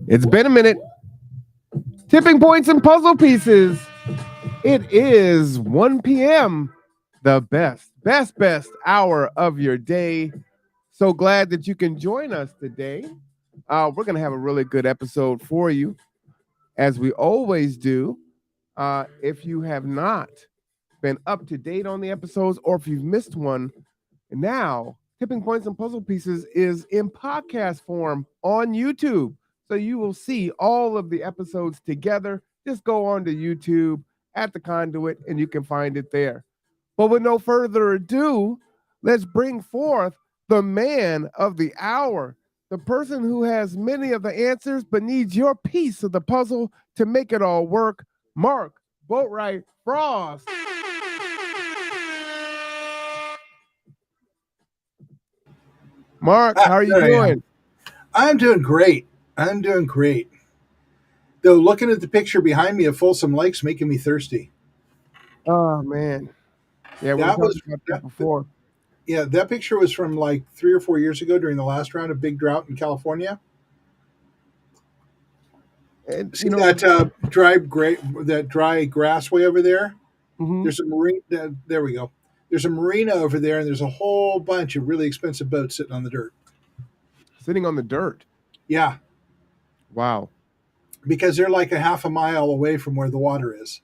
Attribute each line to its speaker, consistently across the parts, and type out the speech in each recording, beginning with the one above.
Speaker 1: It's been a minute. Tipping points and puzzle pieces. It is 1 p.m. The best hour of your day. So glad that you can join us today. We're going to have a really good episode for you, as we always do. If you have not been up to date on the episodes, or if you've missed one, now Tipping Points and Puzzle Pieces is in podcast form on YouTube. So you will see all of the episodes together. Just go on to YouTube at The Conduit and you can find it there. But with no further ado, let's bring forth the man of the hour, the person who has many of the answers but needs your piece of the puzzle to make it all work, Mark Boatwright Frost. Mark, how are you doing?
Speaker 2: I'm doing great. Though looking at the picture behind me of Folsom Lake's making me thirsty.
Speaker 1: Oh man. Yeah, we talked about that before.
Speaker 2: Yeah, that picture was from like 3 or 4 years ago during the last round of big drought in California.
Speaker 1: And,
Speaker 2: see that dry grass way over there?
Speaker 1: Mhm.
Speaker 2: There's a marine. There we go. There's a marina over there, and there's a whole bunch of really expensive boats sitting on the dirt.
Speaker 1: Sitting on the dirt?
Speaker 2: Yeah.
Speaker 1: Wow.
Speaker 2: Because they're like a half a mile away from where the water is.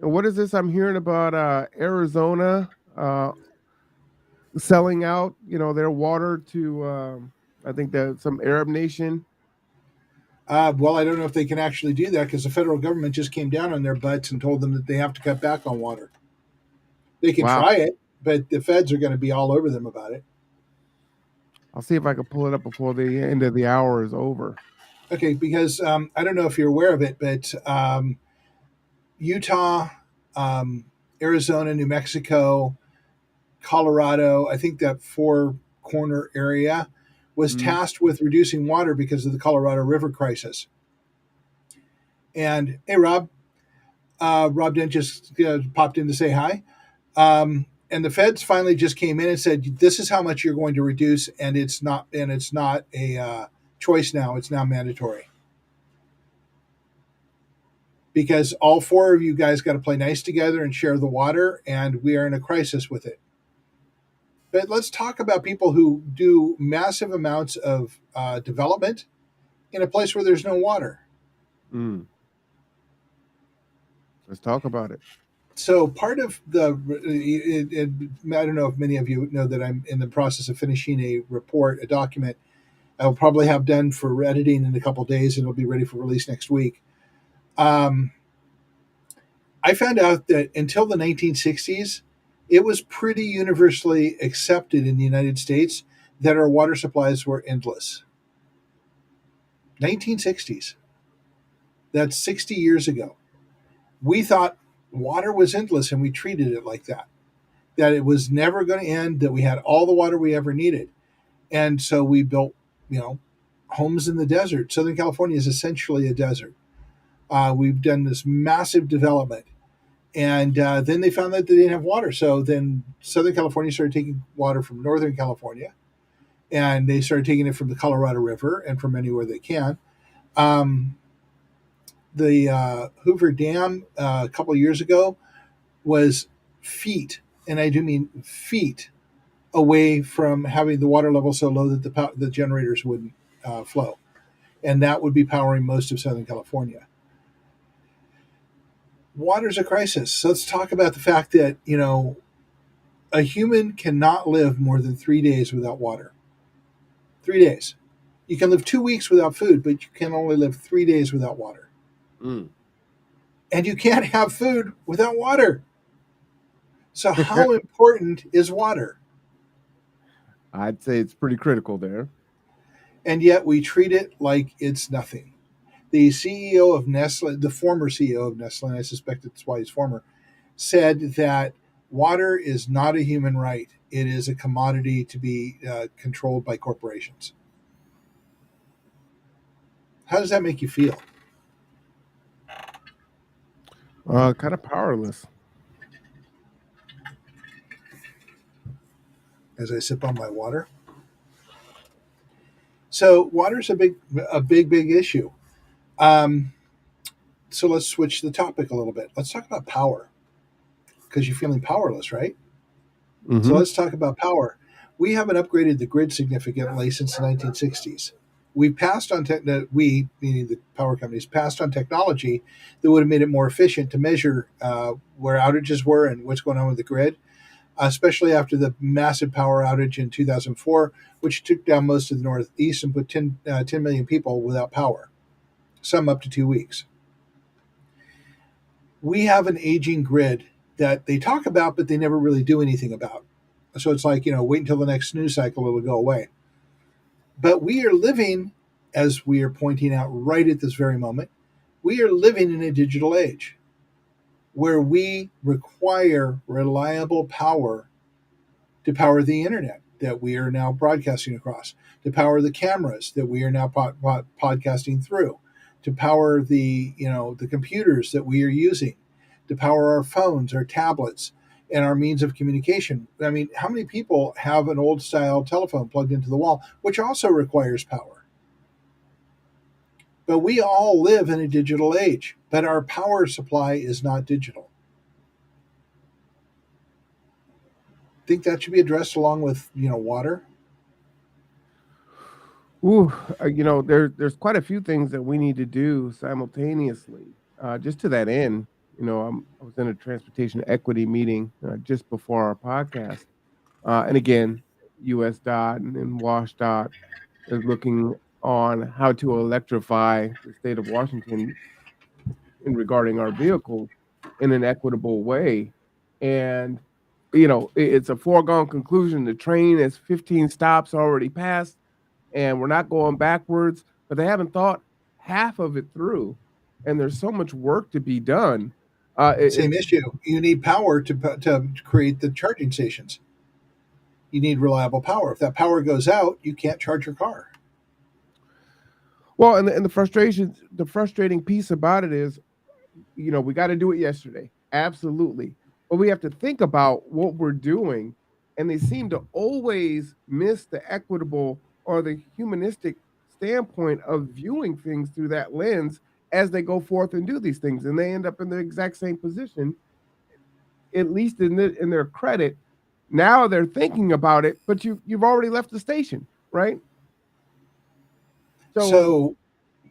Speaker 1: And what is this I'm hearing about Arizona selling out, their water to, I think that some Arab nation?
Speaker 2: Well, I don't know if they can actually do that because the federal government just came down on their butts and told them that they have to cut back on water. They can try it, but the feds are going to be all over them about it.
Speaker 1: I'll see if I can pull it up before the end of the hour is over.
Speaker 2: Okay, because I don't know if you're aware of it, but Utah, Arizona, New Mexico, Colorado, I think that four-corner area was tasked with reducing water because of the Colorado River crisis. And hey, Rob Dent just popped in to say hi. And the feds finally just came in and said, "This is how much you're going to reduce, and it's not a choice now; it's now mandatory." Because all four of you guys got to play nice together and share the water, and we are in a crisis with it. But let's talk about people who do massive amounts of development in a place where there's no water.
Speaker 1: Let's talk about it.
Speaker 2: So part of I don't know if many of you know that I'm in the process of finishing a document I'll probably have done for editing in a couple of days, and it'll be ready for release next week. I found out that until the 1960s, it was pretty universally accepted in the United States that our water supplies were endless. 1960s. That's 60 years ago. We thought water was endless, and we treated it like that it was never going to end, that we had all the water we ever needed. And so we built, homes in the desert. Southern California is essentially a desert. We've done this massive development. And then they found that they didn't have water. So then Southern California started taking water from Northern California, and they started taking it from the Colorado River and from anywhere they can. The Hoover Dam a couple of years ago was feet, and I do mean feet, away from having the water level so low that the generators wouldn't flow. And that would be powering most of Southern California. Water's a crisis. So let's talk about the fact that, a human cannot live more than 3 days without water. 3 days. You can live 2 weeks without food, but you can only live 3 days without water. And you can't have food without water. So how important is water?
Speaker 1: I'd say it's pretty critical there.
Speaker 2: And yet we treat it like it's nothing. The CEO of Nestle, the former CEO of Nestle, and I suspect that's why he's former, said that water is not a human right. It is a commodity to be controlled by corporations. How does that make you feel?
Speaker 1: Kind of powerless.
Speaker 2: As I sip on my water. So water's a big issue. Um, so let's switch the topic a little bit. Let's talk about power because you're feeling powerless, right? So
Speaker 1: Mm-hmm.
Speaker 2: let's talk about power. We haven't upgraded the grid significantly since the 1960s. We passed on we, meaning the power companies, passed on technology that would have made it more efficient to measure where outages were and what's going on with the grid, especially after the massive power outage in 2004, which took down most of the Northeast and put 10 million people without power, some up to 2 weeks. We have an aging grid that they talk about, but they never really do anything about. So it's like, wait until the next news cycle, it'll go away. But we are living, as we are pointing out right at this very moment, we are living in a digital age where we require reliable power to power the internet that we are now broadcasting across, to power the cameras that we are now podcasting through, to power the computers that we are using, to power our phones, our tablets, and our means of communication. I mean, how many people have an old style telephone plugged into the wall, which also requires power? But we all live in a digital age, but our power supply is not digital. Think that should be addressed along with water.
Speaker 1: Ooh, there's quite a few things that we need to do simultaneously. Just to that end, I was in a transportation equity meeting just before our podcast, and again, US Dot and WashDOT is looking on how to electrify the state of Washington in regarding our vehicles in an equitable way. And it's a foregone conclusion. The train is 15 stops already passed, and we're not going backwards. But they haven't thought half of it through, and there's so much work to be done.
Speaker 2: Same issue. You need power to create the charging stations. You need reliable power. If that power goes out, you can't charge your car.
Speaker 1: Well, and the frustrating piece about it is, we got to do it yesterday. Absolutely. But we have to think about what we're doing. And they seem to always miss the equitable or the humanistic standpoint of viewing things through that lens as they go forth and do these things. And they end up in the exact same position, at least in their credit. Now they're thinking about it, but you've already left the station, right? So
Speaker 2: So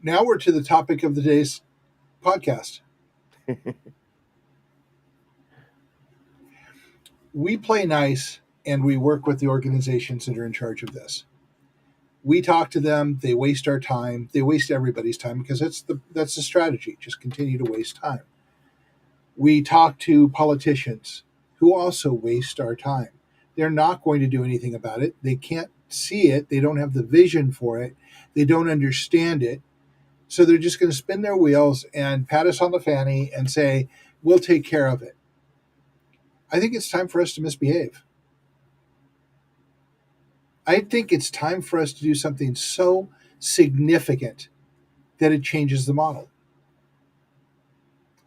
Speaker 2: now we're to the topic of the day's podcast. We play nice and we work with the organizations that are in charge of this. We talk to them, they waste our time, they waste everybody's time because that's the strategy, just continue to waste time. We talk to politicians who also waste our time. They're not going to do anything about it. They can't see it, they don't have the vision for it, they don't understand it. So they're just going to spin their wheels and pat us on the fanny and say, we'll take care of it. I think it's time for us to misbehave. I think it's time for us to do something so significant that it changes the model.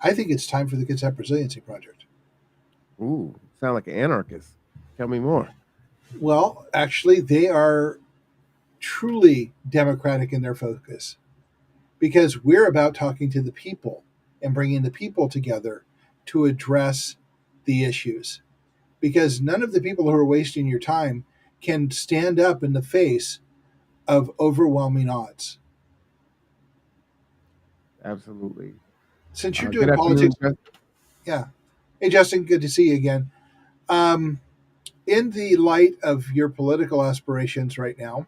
Speaker 2: I think it's time for the Kitsap Resiliency Project.
Speaker 1: ooh, sound like an anarchist. Tell me more.
Speaker 2: Well, actually, they are truly democratic in their focus because we're about talking to the people and bringing the people together to address the issues. Because none of the people who are wasting your time can stand up in the face of overwhelming odds.
Speaker 1: Absolutely.
Speaker 2: Since you're
Speaker 1: Good
Speaker 2: doing
Speaker 1: afternoon,
Speaker 2: politics, yeah. Hey, Justin, good to see you again. Um, in the light of your political aspirations right now,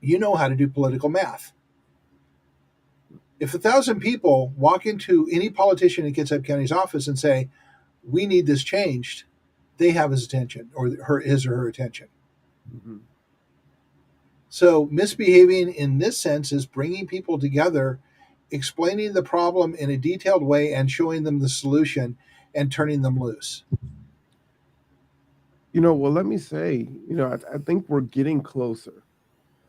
Speaker 2: you know how to do political math. If 1,000 people walk into any politician in Kitsap County's office and say, "We need this changed," they have his attention or his or her attention.
Speaker 1: Mhm.
Speaker 2: So misbehaving in this sense is bringing people together, explaining the problem in a detailed way, and showing them the solution and turning them loose.
Speaker 1: Well, let me say, I think we're getting closer.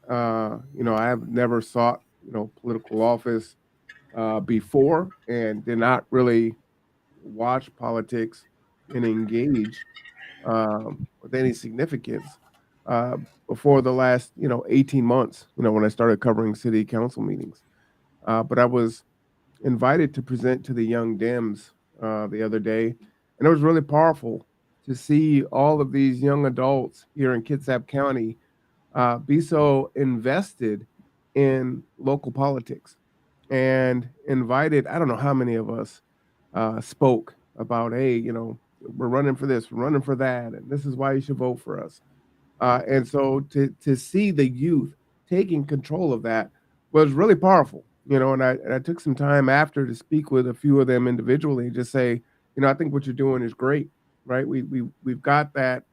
Speaker 1: I have never sought, political office before and did not really watch politics and engage with any significance. uh, before the last 18 months. When I started covering city council meetings, but I was invited to present to the young Dems the other day, and it was really powerful to see all of these young adults here in Kitsap County be so invested in local politics and invited. I don't know how many of us spoke about, hey, we're running for this, we're running for that, and this is why you should vote for us. And so to see the youth taking control of that was really powerful. And I took some time after to speak with a few of them individually and just say, I think what you're doing is great, right? We've got that,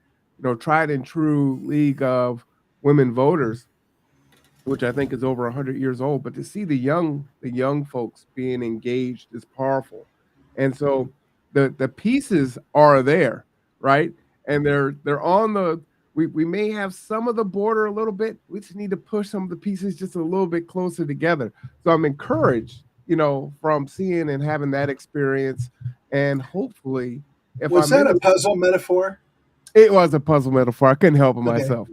Speaker 1: tried and true league of women voters, which I think is over 100 years old. But to see the young folks being engaged is powerful. And so the pieces are there, right? And they're on the we may have some of the border a little bit. We just need to push some of the pieces just a little bit closer together. So I'm encouraged, from seeing and having that experience. And hopefully, if
Speaker 2: Was
Speaker 1: I'm
Speaker 2: that
Speaker 1: in
Speaker 2: a
Speaker 1: this,
Speaker 2: puzzle metaphor?
Speaker 1: it was a puzzle metaphor. I couldn't help it
Speaker 2: Okay.
Speaker 1: myself.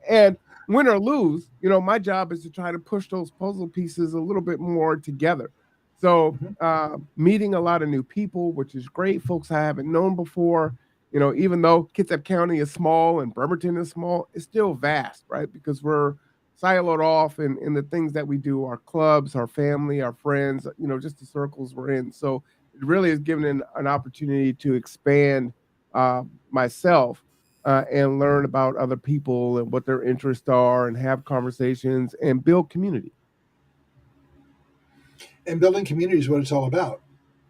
Speaker 1: And win or lose, my job is to try to push those puzzle pieces a little bit more together. So,
Speaker 2: Mhm.
Speaker 1: meeting a lot of new people, which is great, folks I haven't known before. Even though Kitsap County is small and Bremerton is small, it's still vast, right? Because we're siloed off in the things that we do, our clubs, our family, our friends, just the circles we're in. So, it really is giving an opportunity to expand myself and learn about other people and what their interests are and have conversations and build community.
Speaker 2: And building community is what it's all about.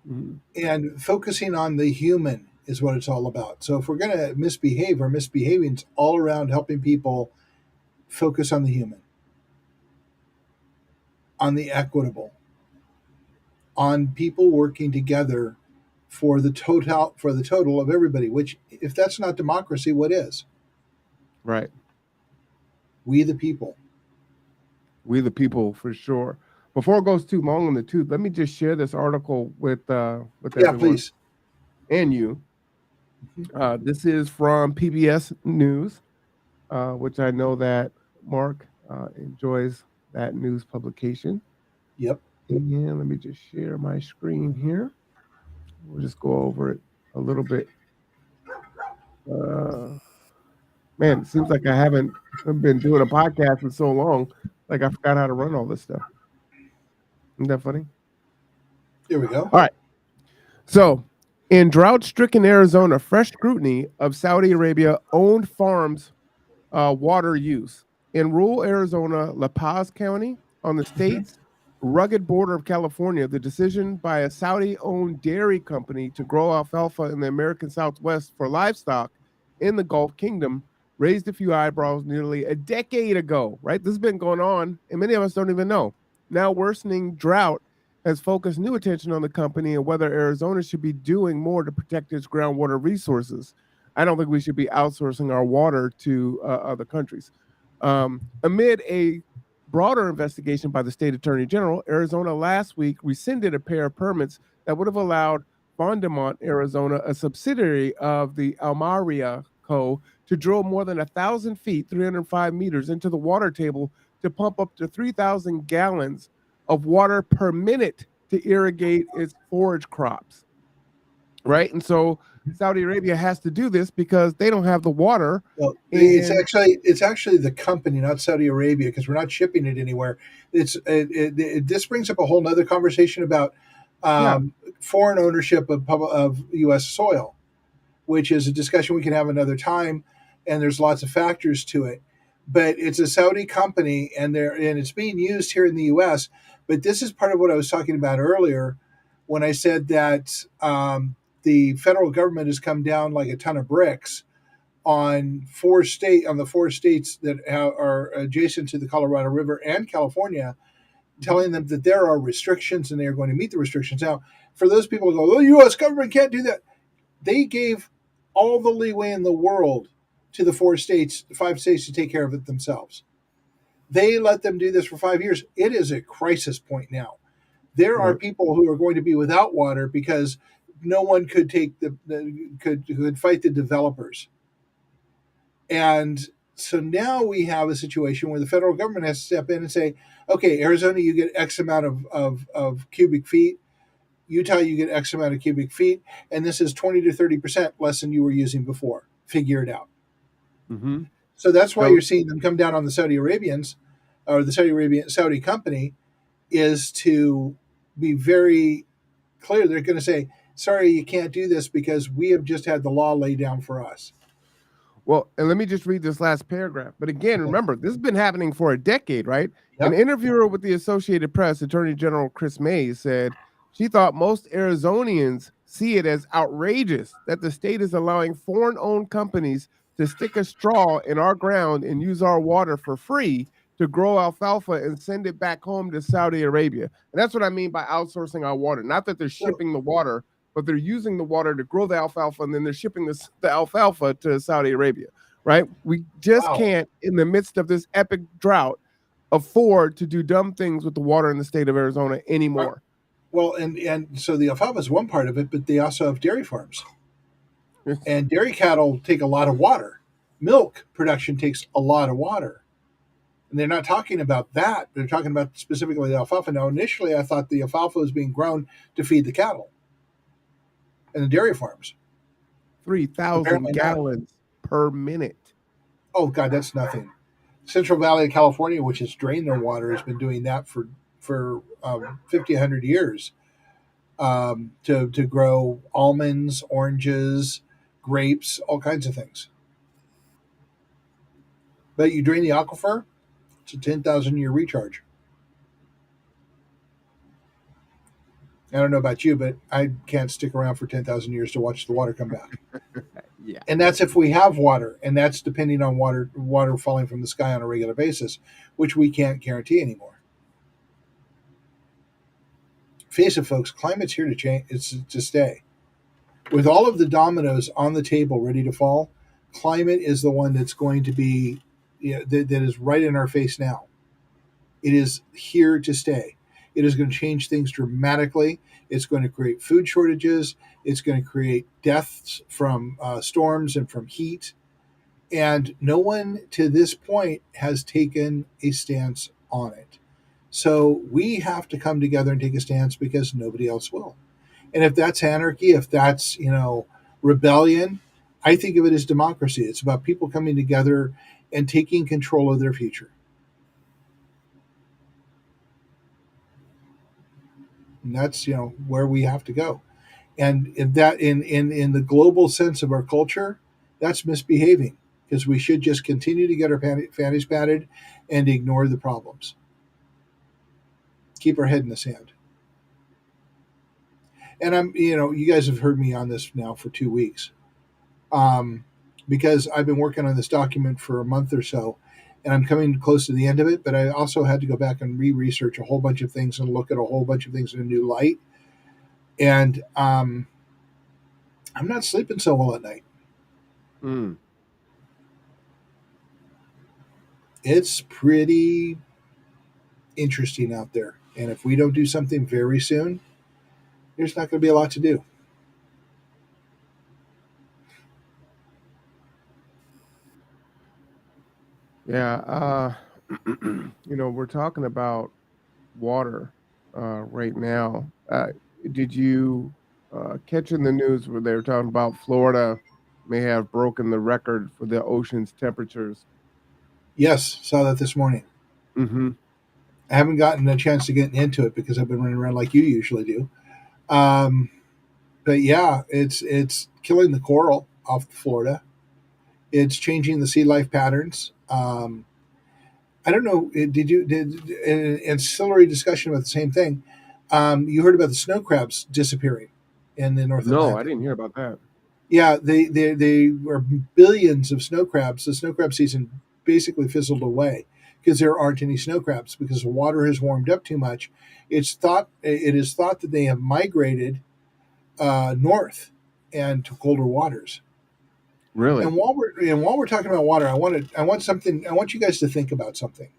Speaker 1: Mhm.
Speaker 2: And focusing on the human is what it's all about. So if we're going to misbehave, we're misbehaving all around helping people focus on the human, on the equitable, on people working together for the total of everybody. Which, if that's not democracy, what is?
Speaker 1: Right.
Speaker 2: We the people.
Speaker 1: We the people for sure. Before it goes too long in the tooth, let me just share this article with
Speaker 2: Yeah,
Speaker 1: everyone
Speaker 2: please.
Speaker 1: and you.
Speaker 2: Mhm.
Speaker 1: This is from PBS News, which I know that Mark enjoys that news publication.
Speaker 2: Yep.
Speaker 1: And let me just share my screen here. We'll just go over it a little bit. Uh, Man, it seems like I haven't been doing a podcast in so long. Like I forgot how to run all this stuff. Isn't that funny?
Speaker 2: There we go.
Speaker 1: All right. So, in drought-stricken Arizona, fresh scrutiny of Saudi Arabia-owned farms' water use. In rural Arizona, La Paz County, on the
Speaker 2: Mhm.
Speaker 1: state's rugged border of California, the decision by a Saudi-owned dairy company to grow alfalfa in the American Southwest for livestock in the Gulf Kingdom raised a few eyebrows nearly a decade ago, right? This has been going on, and many of us don't even know. Now, worsening drought has focused new attention on the company and whether Arizona should be doing more to protect its groundwater resources. I don't think we should be outsourcing our water to other countries. Amid a broader investigation by the state attorney general, Arizona last week rescinded a pair of permits that would have allowed Fondamont, Arizona, a subsidiary of the Almaria Co., to drill more than 1,000 feet, 305 meters, into the water table to pump up to 3,000 gallons of water per minute to irrigate its forage crops. Right. And so Saudi Arabia has to do this because they don't have the water.
Speaker 2: Well, it's
Speaker 1: And
Speaker 2: actually it's actually the company, not Saudi Arabia, because we're not shipping it anywhere. This brings up a whole other conversation about
Speaker 1: yeah,
Speaker 2: foreign ownership of U.S. soil, which is a discussion we can have another time. And there's lots of factors to it, but it's a Saudi company, and it's being used here in the U.S. But this is part of what I was talking about earlier when I said that the federal government has come down like a ton of bricks on the four states that are adjacent to the Colorado River and California,
Speaker 1: mhm,
Speaker 2: telling them that there are restrictions and they are going to meet the restrictions. Now, for those people who go, the U.S. government can't do that, they gave all the leeway in the world to the five states to take care of it themselves. They let them do this for 5 years. It is a crisis point now. There are
Speaker 1: right,
Speaker 2: people who are going to be without water because no one could could fight the developers. And so now we have a situation where the federal government has to step in and say, okay, Arizona, you get X amount of cubic feet. Utah, you get X amount of cubic feet. And this is 20 to 30% less than you were using before. Figure it out.
Speaker 1: Mm-hmm.
Speaker 2: So that's why
Speaker 1: So
Speaker 2: you're seeing them come down on the Saudi Arabians or the Saudi company is to be very clear. They're going to say, sorry, you can't do this because we have just had the law laid down for us.
Speaker 1: well, and let me just read this last paragraph. But again,
Speaker 2: Okay.
Speaker 1: remember, this has been happening for a decade, right? An
Speaker 2: Yep.
Speaker 1: interviewer with the Associated Press, Attorney General Chris Mays, said she thought most Arizonians see it as outrageous that the state is allowing foreign owned companies to stick a straw in our ground and use our water for free to grow alfalfa and send it back home to Saudi Arabia. And that's what I mean by outsourcing our water. Not that they're
Speaker 2: So,
Speaker 1: shipping the water, but they're using the water to grow the alfalfa and then they're shipping the alfalfa to Saudi Arabia, right? We just
Speaker 2: wow.
Speaker 1: can't, in the midst of this epic drought, afford to do dumb things with the water in the state of Arizona anymore.
Speaker 2: Well, and so the alfalfa is one part of it, but they also have dairy farms. And dairy cattle take a lot of water. Milk production takes a lot of water. And they're not talking about that. They're talking about specifically the alfalfa. Now, initially, I thought the alfalfa was being grown to feed the cattle and the dairy farms.
Speaker 1: 3,000
Speaker 2: Apparently not.
Speaker 1: gallons per minute.
Speaker 2: Oh, God, that's nothing. Central Valley of California, which has drained their water, has been doing that for 50, 100 years to grow almonds, oranges, grapes, all kinds of things. But you drain the aquifer, it's a 10,000-year recharge. I don't know about you, but I can't stick around for 10,000 years to watch the water come back.
Speaker 1: Yeah.
Speaker 2: And that's if we have water, and that's depending on water falling from the sky on a regular basis, which we can't guarantee anymore. Face it, folks, climate's here to change. It's to stay. With all of the dominoes on the table ready to fall, climate is the one that's going to be, that is right in our face now. It is here to stay. It is going to change things dramatically. It's going to create food shortages. It's going to create deaths from storms and from heat. And no one to this point has taken a stance on it. So we have to come together and take a stance because nobody else will. And if that's anarchy, if that's, rebellion, I think of it as democracy. It's about people coming together and taking control of their future. And that's, where we have to go. And if that in the global sense of our culture, that's misbehaving because we should just continue to get our fannies patted and ignore the problems. Keep our head in the sand. And you guys have heard me on this now for 2 weeks, because I've been working on this document for a month or so, and I'm coming close to the end of it. But I also had to go back and re-research a whole bunch of things and look at a whole bunch of things in a new light. And I'm not sleeping so well at night.
Speaker 1: Mm.
Speaker 2: It's pretty interesting out there, and if we don't do something very soon, there's not going to be a lot to do.
Speaker 1: Yeah. We're talking about water right now. Did you catch in the news where they were talking about Florida may have broken the record for the ocean's temperatures?
Speaker 2: Yes, saw that this morning.
Speaker 1: Mm-hmm.
Speaker 2: I haven't gotten a chance to get into it because I've been running around like you usually do. Um, but yeah, it's killing the coral off Florida. It's changing the sea life patterns. I don't know. Did an ancillary discussion about the same thing? You heard about the snow crabs disappearing in the North
Speaker 1: No, I
Speaker 2: Atlantic.
Speaker 1: didn't hear about that.
Speaker 2: Yeah, they were billions of snow crabs. The snow crab season basically fizzled away because there aren't any snow crabs because the water has warmed up too much. It is thought that they have migrated north and to colder waters.
Speaker 1: Really?
Speaker 2: And while we're talking about water, I want you guys to think about something.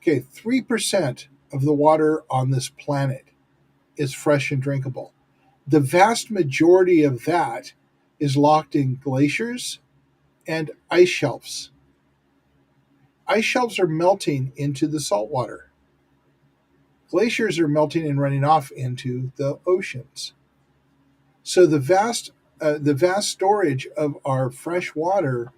Speaker 2: Okay, 3% of the water on this planet is fresh and drinkable. The vast majority of that is locked in glaciers and ice shelves. Ice shelves are melting into the salt water. Glaciers are melting and running off into the oceans. So the vast storage of our fresh water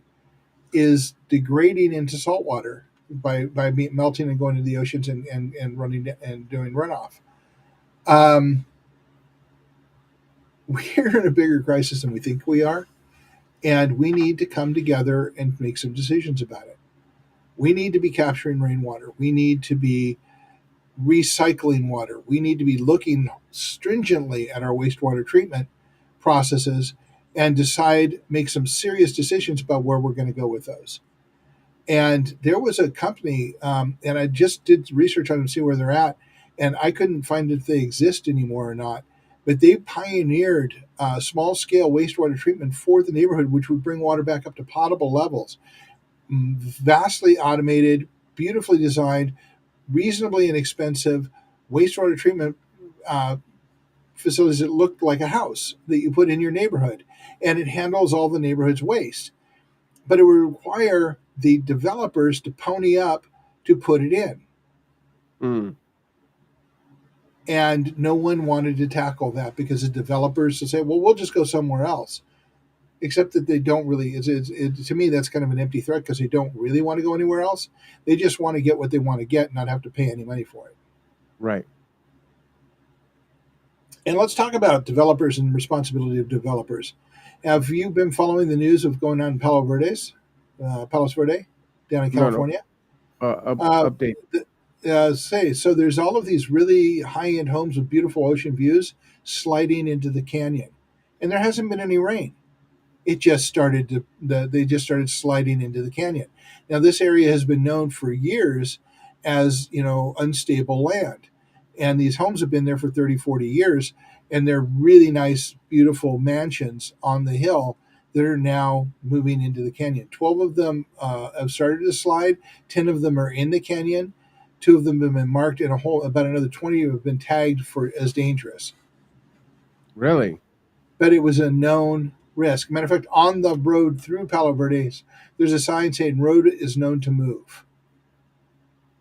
Speaker 2: is degrading into salt water by melting and going to the oceans and running and doing runoff. Um, we're in a bigger crisis than we think we are, and we need to come together and make some decisions about it. We need to be capturing rainwater. We need to be recycling water. We need to be looking stringently at our wastewater treatment processes and make some serious decisions about where we're going to go with those. And there was a company, and I just did research on them to see where they're at, and I couldn't find if they exist anymore or not. But they pioneered small scale wastewater treatment for the neighborhood, which would bring water back up to potable levels. Vastly automated, beautifully designed, reasonably inexpensive wastewater treatment facilities that looked like a house that you put in your neighborhood. And it handles all the neighborhood's waste. But it would require the developers to pony up to put it in.
Speaker 1: Mm.
Speaker 2: And no one wanted to tackle that because the developers would say, well, we'll just go somewhere else. Except that they don't really, to me, that's kind of an empty threat because they don't really want to go anywhere else. They just want to get what they want to get and not have to pay any money for it.
Speaker 1: Right.
Speaker 2: And let's talk about developers and responsibility of developers. Have you been following the news of going on in Palos Verde, down in California?
Speaker 1: Update.
Speaker 2: So there's all of these really high-end homes with beautiful ocean views sliding into the canyon, and there hasn't been any rain. It just started they just started sliding into the canyon. Now this area has been known for years as unstable land, and these homes have been there for 30, 40 years, and they're really nice, beautiful mansions on the hill that are now moving into the canyon. 12 of them have started to slide. 10 of them are in the canyon. 2 of them have been marked, and about another 20 have been tagged as dangerous.
Speaker 1: Really?
Speaker 2: But it was a known risk. Matter of fact, on the road through Palo Verdes, there's a sign saying road is known to move.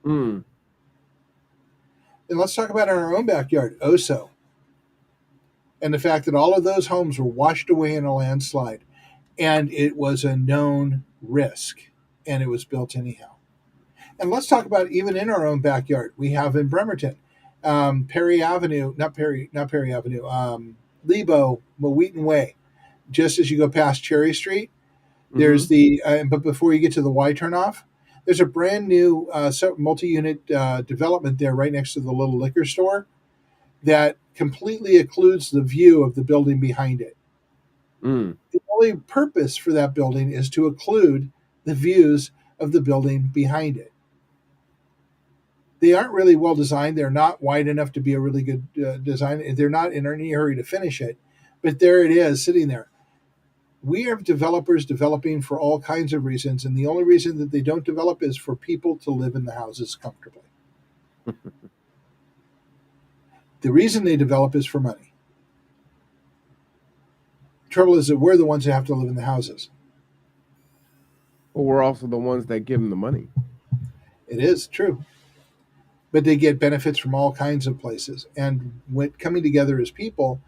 Speaker 1: Mm.
Speaker 2: And let's talk about our own backyard, Oso, and the fact that all of those homes were washed away in a landslide. And it was a known risk, and it was built anyhow. And let's talk about even in our own backyard. We have in Bremerton, Perry Avenue, not Perry Avenue, Lebo, Moweton Way. Just as you go past Cherry Street, there's but before you get to the Y turnoff, there's a brand new multi-unit development there right next to the little liquor store that completely occludes the view of the building behind it.
Speaker 1: Mm.
Speaker 2: The only purpose for that building is to occlude the views of the building behind it. They aren't really well designed. They're not wide enough to be a really good design. They're not in any hurry to finish it, but there it is sitting there. We have developers developing for all kinds of reasons, and the only reason that they don't develop is for people to live in the houses comfortably. The reason they develop is for money. The trouble is that we're the ones that have to live in the houses.
Speaker 1: But we're also the ones that give them the money.
Speaker 2: It is true. But they get benefits from all kinds of places. And when coming together as people,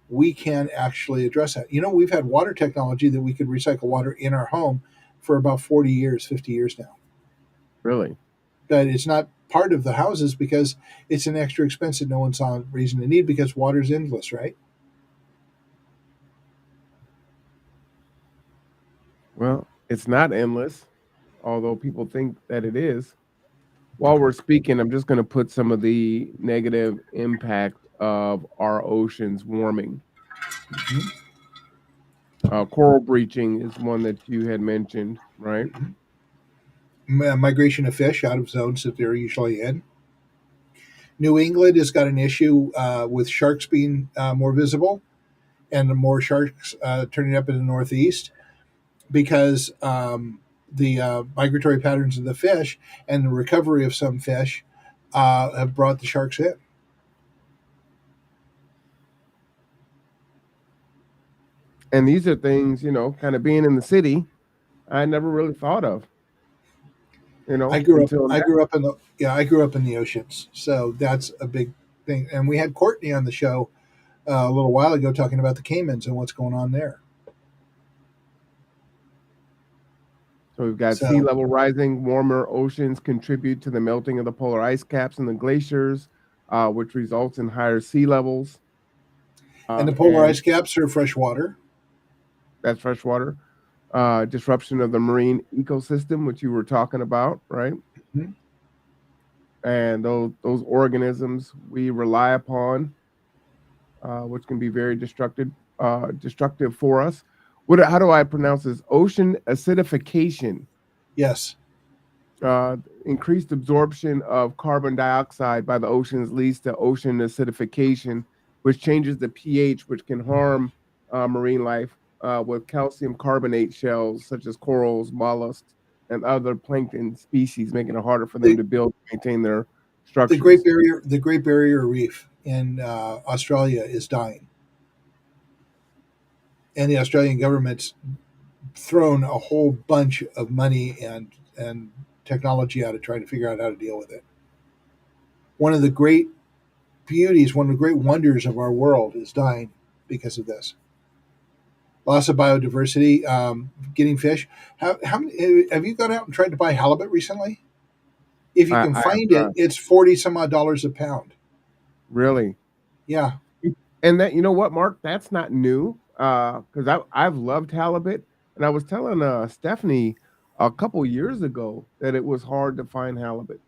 Speaker 2: we can actually address that. We've had water technology that we could recycle water in our home for about 40 years, 50 years now.
Speaker 1: Really?
Speaker 2: But it's not part of the houses because it's an extra expense that no one saw a reason to need because water's endless, right?
Speaker 1: Well, it's not endless, although people think that it is. While we're speaking, I'm just going to put some of the negative impact of our oceans warming. Coral bleaching is one that you had mentioned, right?
Speaker 2: Migration of fish out of zones that they're usually in. New England has got an issue with sharks being more visible and more sharks turning up in the Northeast because the migratory patterns of the fish and the recovery of some fish have brought the sharks in.
Speaker 1: And these are things, kind of being in the city, I never really thought of,
Speaker 2: I grew up.
Speaker 1: until
Speaker 2: I
Speaker 1: now.
Speaker 2: grew up in the yeah. I grew up in the oceans, so that's a big thing. And we had Courtney on the show a little while ago talking about the Caymans and what's going on there.
Speaker 1: So we've got sea
Speaker 2: So,
Speaker 1: level rising, warmer oceans contribute to the melting of the polar ice caps and the glaciers, which results in higher sea levels.
Speaker 2: and the polar
Speaker 1: And
Speaker 2: ice caps are fresh water.
Speaker 1: that's fresh water. Disruption of the marine ecosystem, which you were talking about, right?
Speaker 2: Mhm.
Speaker 1: And those organisms we rely upon, which can be very destructive for us. How do I pronounce this? Ocean acidification.
Speaker 2: Yes,
Speaker 1: Uh, Increased absorption of carbon dioxide by the oceans leads to ocean acidification, which changes the pH, which can harm marine life with calcium carbonate shells such as corals, mollusks, and other plankton species, making it harder for them
Speaker 2: the
Speaker 1: to build and maintain their
Speaker 2: Great
Speaker 1: structures.
Speaker 2: Barrier Reef in Australia is dying, and the Australian government's thrown a whole bunch of money and technology at it, trying to figure out how to deal with it. One of the great beauties, one of the great wonders of our world is dying because of this loss of biodiversity. Getting fish. How many, have you gone out and tried to buy halibut recently? If you can
Speaker 1: I have
Speaker 2: find it,
Speaker 1: not
Speaker 2: it's 40 some odd dollars a pound.
Speaker 1: really.
Speaker 2: Yeah.
Speaker 1: And that, you know what, Mark, that's not new. Because I've loved halibut, and I was telling Stephanie a couple years ago that it was hard to find halibut.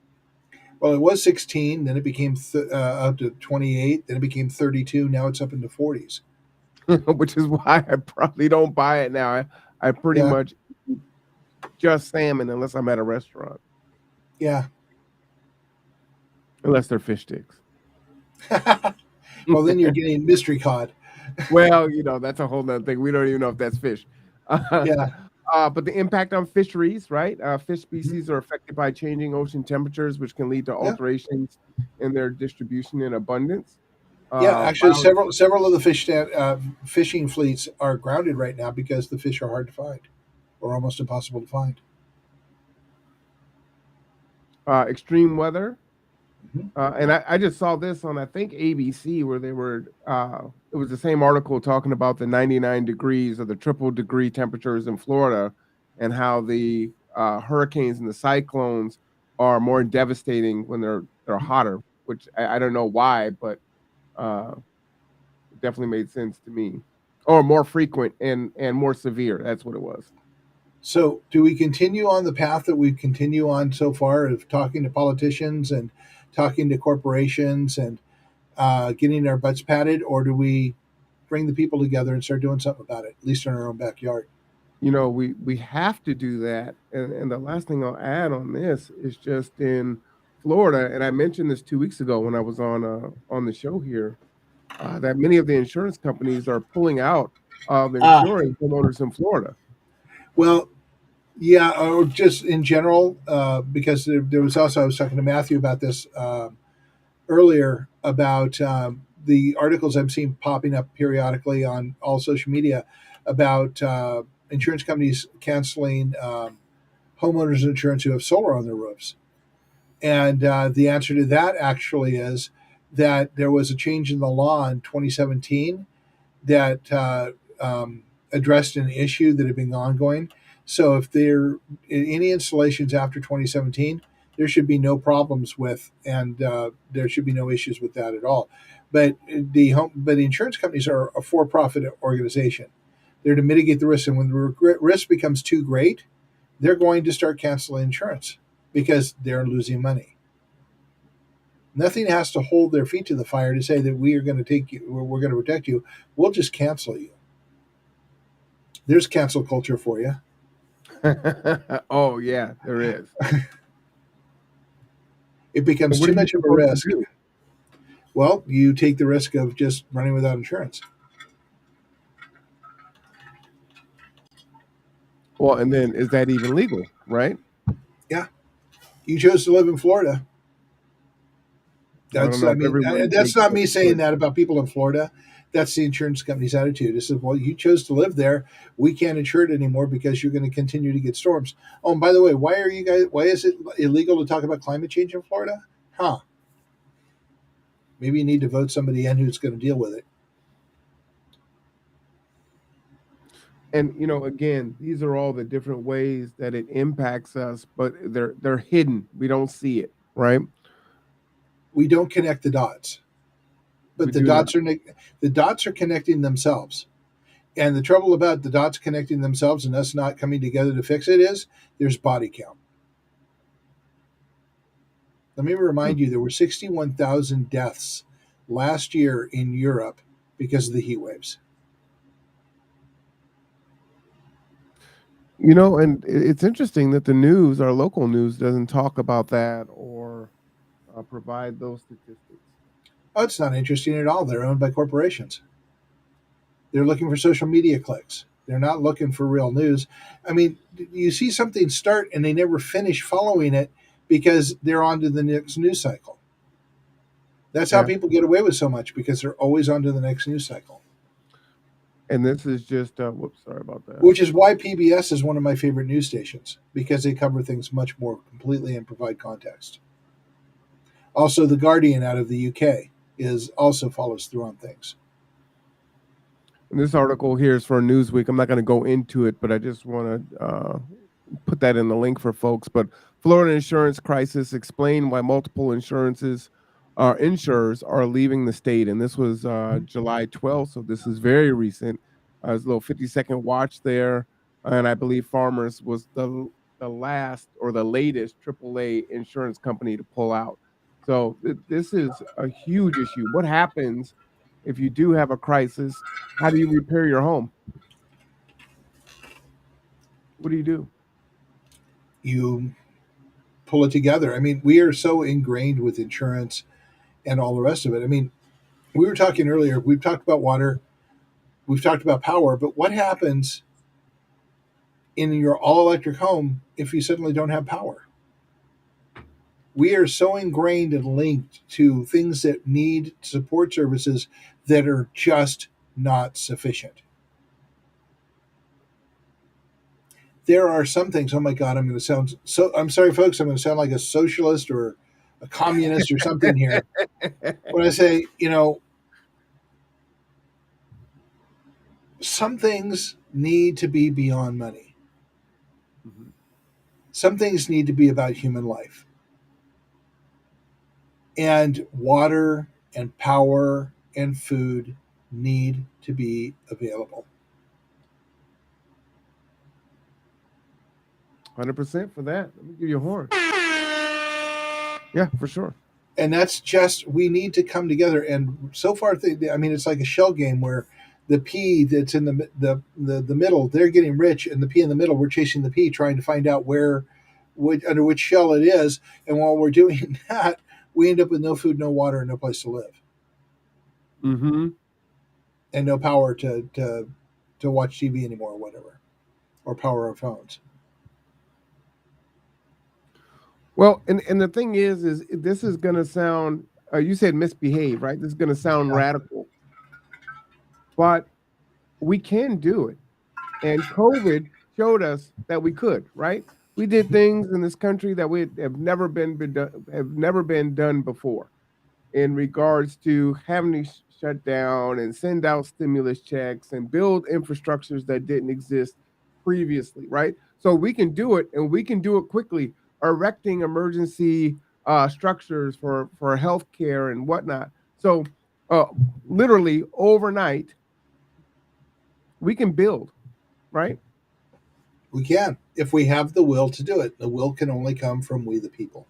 Speaker 2: Well, it was 16, then it became up to 28, then it became 32. Now it's up in the 40s.
Speaker 1: Which is why I probably don't buy it now. I pretty
Speaker 2: Yeah.
Speaker 1: much eat just salmon unless I'm at a restaurant,
Speaker 2: Yeah.
Speaker 1: unless they're fish sticks.
Speaker 2: Well, then you're getting mystery cod.
Speaker 1: Well, that's a whole nother thing. We don't even know if that's fish.
Speaker 2: Yeah.
Speaker 1: But the impact on fisheries, right? Fish
Speaker 2: Mhm.
Speaker 1: species are affected by changing ocean temperatures, which can lead to
Speaker 2: Yeah.
Speaker 1: alterations in their distribution and abundance.
Speaker 2: Yeah. Actually,
Speaker 1: Bio
Speaker 2: several of the fishing fleets are grounded right now because the fish are hard to find or almost impossible to find.
Speaker 1: Extreme weather.
Speaker 2: Mhm.
Speaker 1: And I just saw this on, I think, ABC, where it was the same article talking about the 99 degrees or the triple degree temperatures in Florida, and how the hurricanes and the cyclones are more devastating when they're hotter, which I don't know why, but uh, it definitely made sense to me. Or more frequent and more severe. That's what it was.
Speaker 2: So, do we continue on the path that we continue on so far of talking to politicians and talking to corporations and getting our butts patted, or do we bring the people together and start doing something about it, at least in our own backyard?
Speaker 1: We have to do that. And the last thing I'll add on this is just in Florida, and I mentioned this 2 weeks ago when I was on the show here, that many of the insurance companies are pulling out of
Speaker 2: Ah,
Speaker 1: insuring homeowners in Florida.
Speaker 2: well, yeah, or just in general, because there was also, I was talking to Matthew about this earlier about the articles I'm seeing popping up periodically on all social media about insurance companies canceling homeowners insurance who have solar on their roofs. And the answer to that actually is that there was a change in the law in 2017 that addressed an issue that had been ongoing. So if there any installations after 2017, there should be no problems with, and there should be no issues with that at all. But the insurance companies are a for-profit organization. They're to mitigate the risk, and when the risk becomes too great, they're going to start canceling insurance because they're losing money. Nothing has to hold their feet to the fire to say that we are going to take you, we're going to protect you. We'll just cancel you. There's cancel culture for you.
Speaker 1: Oh yeah, there is.
Speaker 2: It
Speaker 1: So
Speaker 2: becomes
Speaker 1: what
Speaker 2: too
Speaker 1: are you
Speaker 2: much of a
Speaker 1: supposed to
Speaker 2: risk.
Speaker 1: do?
Speaker 2: Well, you take the risk of just running without insurance.
Speaker 1: Well, and then is that even legal, right?
Speaker 2: Yeah. You chose to live in Florida.
Speaker 1: I don't know if everyone
Speaker 2: That's
Speaker 1: takes
Speaker 2: not
Speaker 1: that
Speaker 2: me saying
Speaker 1: choice.
Speaker 2: that about people in Florida. That's the insurance company's attitude. It says, well, you chose to live there. We can't insure it anymore because you're going to continue to get storms. Oh, and by the way, why is it illegal to talk about climate change in Florida? Huh. Maybe you need to vote somebody in who's going to deal with it.
Speaker 1: And again, these are all the different ways that it impacts us, but they're hidden. We don't see it, right?
Speaker 2: We don't connect the dots,
Speaker 1: We
Speaker 2: but
Speaker 1: do not.
Speaker 2: the dots are connecting themselves. And the trouble about the dots connecting themselves and us not coming together to fix it is there's body count. Let me remind you, there were 61,000 deaths last year in Europe because of the heat waves.
Speaker 1: And it's interesting that the news, our local news, doesn't talk about that or provide those statistics.
Speaker 2: Oh, it's not interesting at all. They're owned by corporations. They're looking for social media clicks. They're not looking for real news. I mean, you see something start and they never finish following it because they're on to the next news cycle. That's how
Speaker 1: Yeah.
Speaker 2: people get away with so much because they're always on to the next news cycle.
Speaker 1: And this is just, whoops, sorry about that.
Speaker 2: Which is why PBS is one of my favorite news stations because they cover things much more completely and provide context. Also, The Guardian out of the UK is also follows through on things.
Speaker 1: And this article here is for Newsweek. I'm not going to go into it, but I just want to put that in the link for folks. But Florida insurance crisis explain why multiple insurers are leaving the state. And this was July 12th, so this is very recent. There's a little 50-second watch there, and I believe Farmers was the last or the latest AAA insurance company to pull out. So this is a huge issue. What happens if you do have a crisis? How do you repair your home? What do you do?
Speaker 2: You pull it together. I mean, we are so ingrained with insurance and all the rest of it. I mean, we were talking earlier, we've talked about water, we've talked about power, but what happens in your all electric home if you suddenly don't have power? We are so ingrained and linked to things that need support services that are just not sufficient. There are some things, oh my God, I'm going to sound so, I'm sorry, folks, I'm going to sound like a socialist or a communist or something here. When I say, some things need to be beyond money.
Speaker 1: Mhm.
Speaker 2: Some things need to be about human life. And water and power and food need to be available.
Speaker 1: 100% for that. Let me give you a horn. Yeah, for sure.
Speaker 2: And that's just, we need to come together. And so far, I mean, it's like a shell game where the P that's in the middle, they're getting rich, and the P in the middle, we're chasing the P, trying to find out under which shell it is. And while we're doing that, we end up with no food, no water, and no place to live,
Speaker 1: Mm-hmm.
Speaker 2: and no power to watch TV anymore, or whatever, or power our phones.
Speaker 1: Well, and the thing is this is going to sound, you said misbehave, right? This is going to sound
Speaker 2: Yeah.
Speaker 1: radical, but we can do it. And COVID showed us that we could, right? We did things in this country that we have never been done before, in regards to having to shut down and send out stimulus checks and build infrastructures that didn't exist previously, right? So we can do it, and we can do it quickly, erecting emergency structures for healthcare and whatnot. So uh, literally overnight, we can build, right?
Speaker 2: We can, if we have the will to do it. The will can only come from we, the people.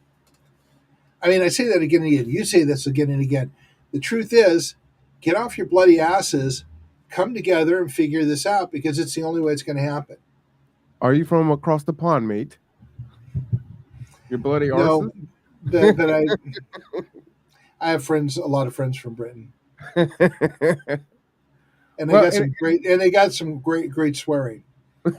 Speaker 2: I mean, I say that again and again. You say this again and again. The truth is, get off your bloody asses, come together and figure this out because it's the only way it's going to happen.
Speaker 1: Are you from across the pond, mate? Your bloody
Speaker 2: No,
Speaker 1: arses?
Speaker 2: but I have friends, a lot of friends from Britain, and
Speaker 1: Well, and
Speaker 2: they got some great swearing.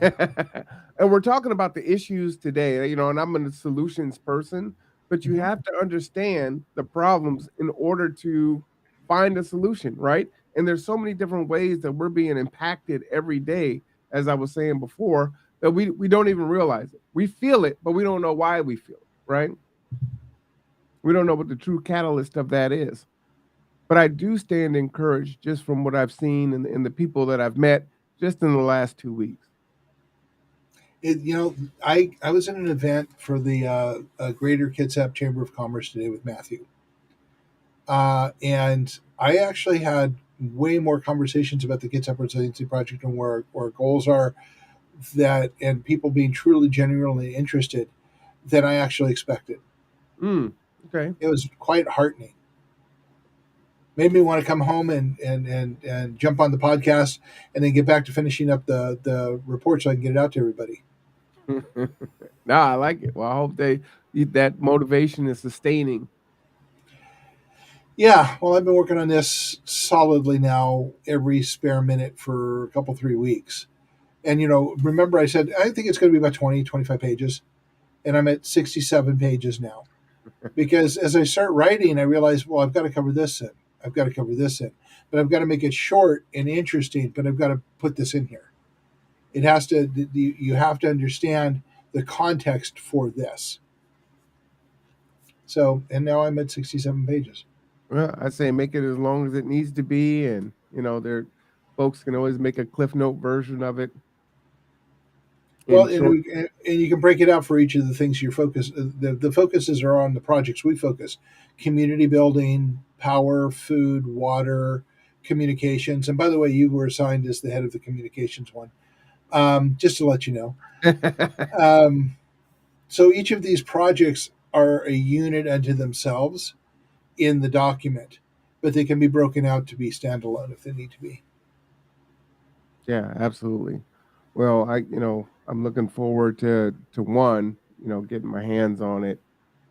Speaker 1: and we're talking about the issues today, and I'm a solutions person, but you have to understand the problems in order to find a solution, right? And there's so many different ways that we're being impacted every day, as I was saying before, that we don't even realize it. We feel it, but we don't know why we feel it, right? We don't know what the true catalyst of that is. But I do stand encouraged just from what I've seen and the people that I've met just in the last 2 weeks.
Speaker 2: I was in an event for the Greater Kitsap Chamber of Commerce today with Matthew, and I actually had way more conversations about the Kitsap Resiliency Project and where our goals are, that and people being truly genuinely interested than I actually expected.
Speaker 1: Mm, okay.
Speaker 2: It was quite heartening. Made me want to come home and jump on the podcast and then get back to finishing up the report so I can get it out to everybody.
Speaker 1: No, I like it. Well, I hope that motivation is sustaining.
Speaker 2: Yeah, well, I've been working on this solidly now every spare minute for a couple 3 weeks. And remember I said I think it's going to be about 20, 25 pages, and I'm at 67 pages now. Because as I start writing, I realize, well, I've got to cover this in. I've got to cover this in. But I've got to make it short and interesting, but I've got to put this in here. It has to you have to understand the context for this. So, and now I'm at 67 pages.
Speaker 1: Well, I say make it as long as it needs to be, and there folks can always make a Cliff Note version of it in
Speaker 2: Well,
Speaker 1: short.
Speaker 2: and you can break it out for each of the things you're focused. The focuses are on the projects we focus: community building, power, food, water, communications. And by the way, you were assigned as the head of the communications one. Just to let you know. Um, so each of these projects are a unit unto themselves in the document, but they can be broken out to be standalone if they need to be.
Speaker 1: Yeah, absolutely. Well, I'm looking forward to one, getting my hands on it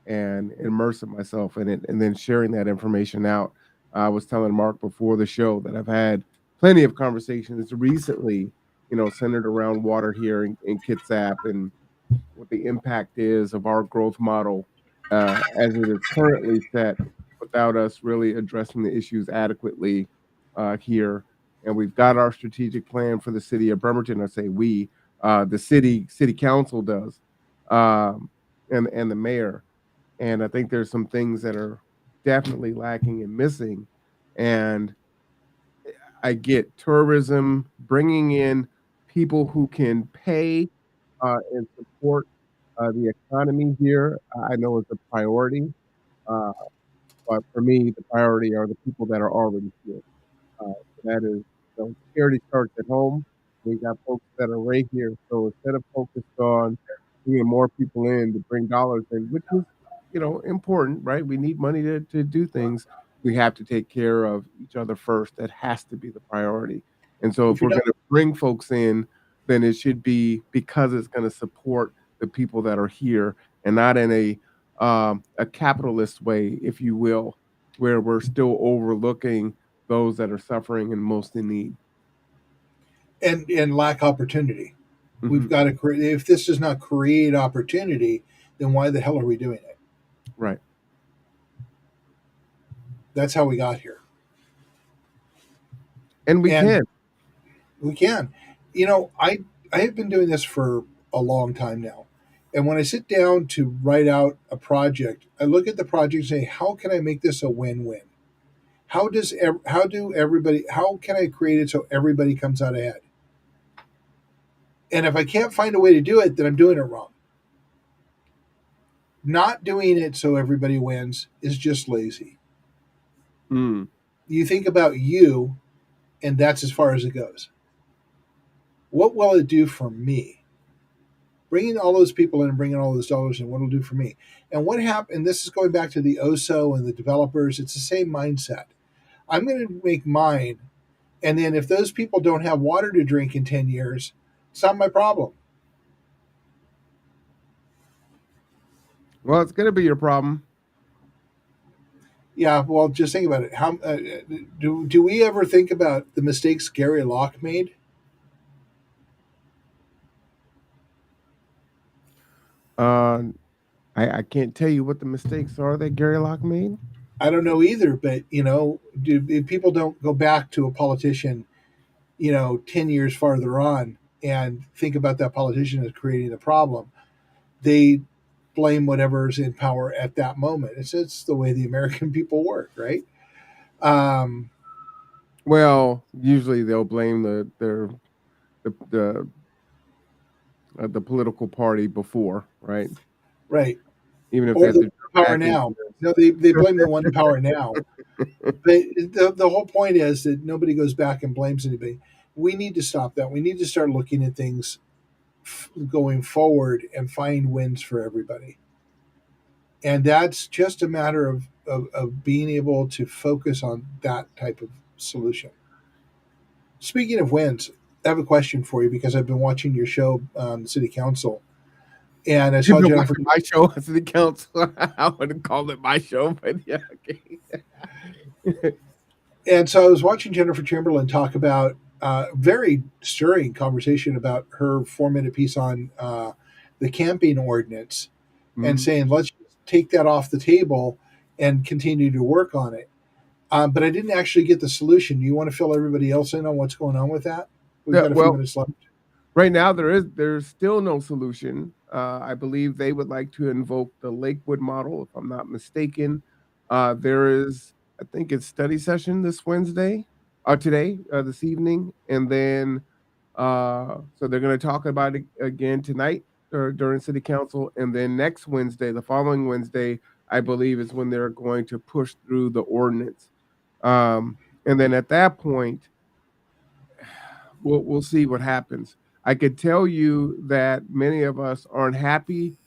Speaker 1: and immersing myself in it, and then sharing that information out. I was telling Mark before the show that I've had plenty of conversations recently, centered around water here in Kitsap and what the impact is of our growth model as it is currently set, without us really addressing the issues adequately here. And we've got our strategic plan for the city of Bremerton. I say we, the city council does, and the mayor. And I think there's some things that are definitely lacking and missing. And I get tourism bringing in people who can pay and support the economy here. I know it's a priority, uh, but for me, the priority are the people that are already here. That is, charity starts at home. We got folks that are right here. So instead of focused on bringing more people in to bring dollars in, which is, important, right? We need money to do things. We have to take care of each other first. That has to be the priority. And so if
Speaker 2: If you're
Speaker 1: we're
Speaker 2: not
Speaker 1: going to bring folks in, then it should be because it's going to support the people that are here and not in a capitalist way, if you will, where we're still overlooking those that are suffering and most in need.
Speaker 2: and lack opportunity. We've
Speaker 1: Mhm.
Speaker 2: got to create. If this does not create opportunity, then why the hell are we doing it?
Speaker 1: Right.
Speaker 2: That's how we got here,
Speaker 1: And we
Speaker 2: and
Speaker 1: can.
Speaker 2: we can. I have been doing this for a long time now, and when I sit down to write out a project, I look at the project and say, how can I make this a win-win? How can I create it so everybody comes out ahead? And if I can't find a way to do it, then I'm doing it wrong. Not doing it so everybody wins is just lazy.
Speaker 1: Mm.
Speaker 2: You think about you, and that's as far as it goes. What will it do for me? Bringing all those people in and bringing all those dollars in, what will it do for me? And what happened? And this is going back to the OSO and the developers. It's the same mindset. I'm going to make mine, and then if those people don't have water to drink in 10 years, it's not my problem.
Speaker 1: Well, it's going to be your problem.
Speaker 2: Yeah, well, just think about it. How do we ever think about the mistakes Gary Locke made?
Speaker 1: Uh, I can't tell you what the mistakes are that Gary Locke made.
Speaker 2: I don't know either, but if people don't go back to a politician, 10 years farther on and think about that politician as creating the problem. They blame whatever's in power at that moment. It's the way the American people work, right? Um,
Speaker 1: Well, usually they'll blame the the political party before, right?
Speaker 2: right.
Speaker 1: Even if they
Speaker 2: Or
Speaker 1: have
Speaker 2: the
Speaker 1: to
Speaker 2: one in power
Speaker 1: back and
Speaker 2: now. No, they blame the one in power now. But the whole point is that nobody goes back and blames anybody. We need to stop that. We need to start looking at things going forward and find wins for everybody. And that's just a matter of being able to focus on that type of solution. Speaking of wins, I have a question for you because I've been watching your show on the city council, and I
Speaker 1: you've
Speaker 2: saw
Speaker 1: been
Speaker 2: Jennifer.
Speaker 1: watching my show at the council. I wouldn't call it my show, but yeah, okay.
Speaker 2: And so I was watching Jennifer Chamberlain talk about very stirring conversation about her 4 minute piece on the camping ordinance, and
Speaker 1: Mhm.
Speaker 2: saying let's just take that off the table and continue to work on it. But I didn't actually get the solution. Do you want to fill everybody else in on what's going on with that? We've
Speaker 1: Yeah,
Speaker 2: got a few
Speaker 1: well,
Speaker 2: minutes left.
Speaker 1: right now there's still no solution. I believe they would like to invoke the Lakewood model, if I'm not mistaken. There is, I think it's study session this Wednesday, or today, this evening, and then so they're going to talk about it again tonight or during city council, and then next Wednesday, the following Wednesday, I believe is when they're going to push through the ordinance. And then at that point, we'll see what happens. I could tell you that many of us aren't happy